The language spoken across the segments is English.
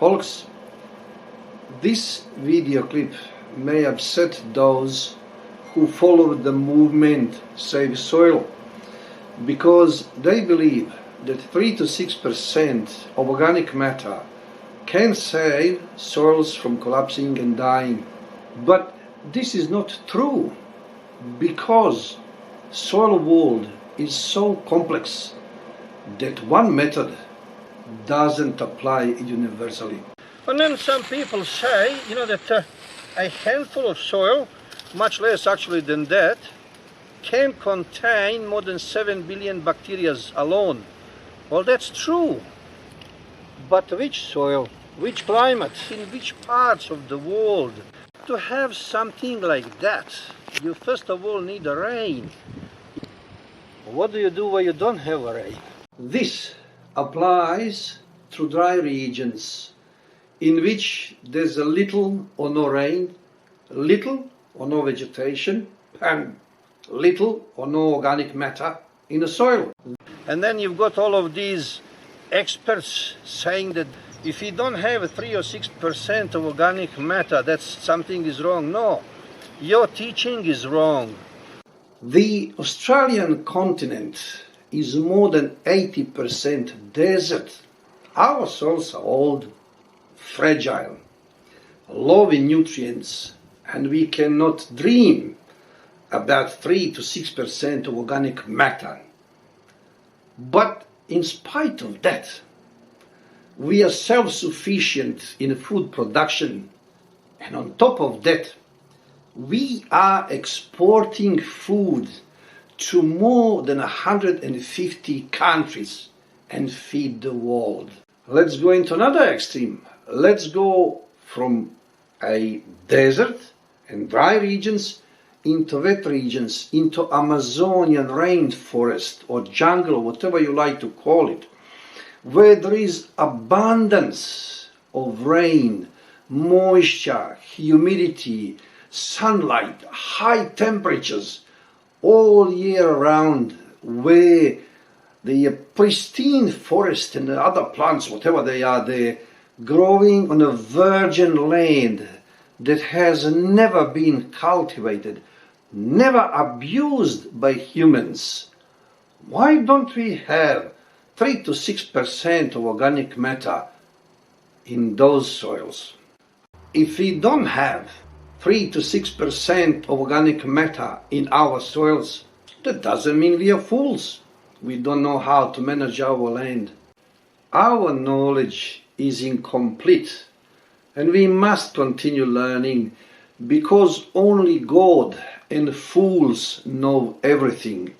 Folks, this video clip may upset those who follow the movement Save Soil, because they believe that 3 to 6% of organic matter can save soils from collapsing and dying. But this is not true, because soil world is so complex that one method doesn't apply universally. And then some people say, that a handful of soil, much less actually than that, can contain more than 7 billion bacteria alone. Well, that's true. But which soil, which climate, in which parts of the world? To have something like that, you first of all need a rain. What do you do when you don't have a rain? This applies to dry regions in which there's a little or no rain, little or no vegetation, and little or no organic matter in the soil. And then you've got all of these experts saying that if you don't have 3 or 6% of organic matter, that something is wrong. No, your teaching is wrong. The Australian continent is more than 80% desert. Our soils are old, fragile, low in nutrients, and we cannot dream about 3 to 6% of organic matter. But in spite of that, we are self-sufficient in food production, and on top of that, we are exporting food to more than 150 countries and feed the world. Let's go into another extreme. Let's go from a desert and dry regions into wet regions, into Amazonian rainforest or jungle, whatever you like to call it, where there is abundance of rain, moisture, humidity, sunlight, high temperatures all year round, where the pristine forest and the other plants, whatever they are, they're growing on a virgin land that has never been cultivated, never abused by humans. Why don't we have 3 to 6% of organic matter in those soils? If we don't have 3 to 6% of organic matter in our soils, that doesn't mean we are fools. We don't know how to manage our land. Our knowledge is incomplete, and we must continue learning, because only God and fools know everything,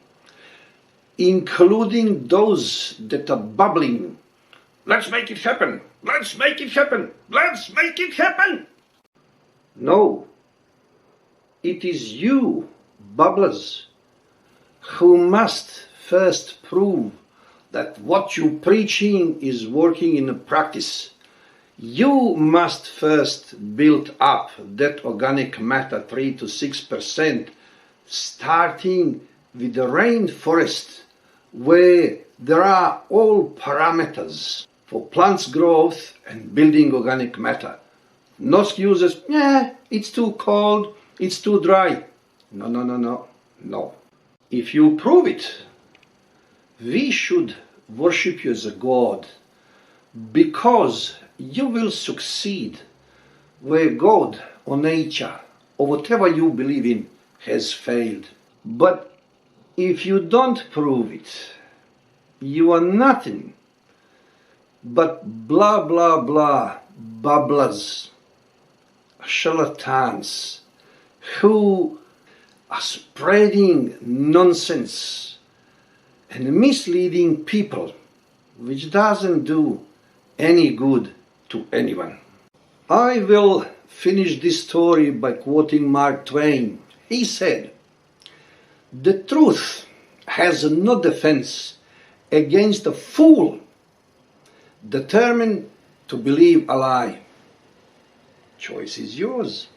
including those that are bubbling. Let's make it happen! Let's make it happen! Let's make it happen! No, it is you, bubblers, who must first prove that what you're preaching is working in practice. You must first build up that organic matter 3 to 6%, starting with the rainforest, where there are all parameters for plants' growth and building organic matter. No excuses, it's too cold, it's too dry. No. If you prove it, we should worship you as a God, because you will succeed where God or nature or whatever you believe in has failed. But if you don't prove it, you are nothing but blah blah blah babblers, charlatans, who are spreading nonsense and misleading people, which doesn't do any good to anyone. I will finish this story by quoting Mark Twain. He said, "The truth has no defense against a fool determined to believe a lie." Choice is yours.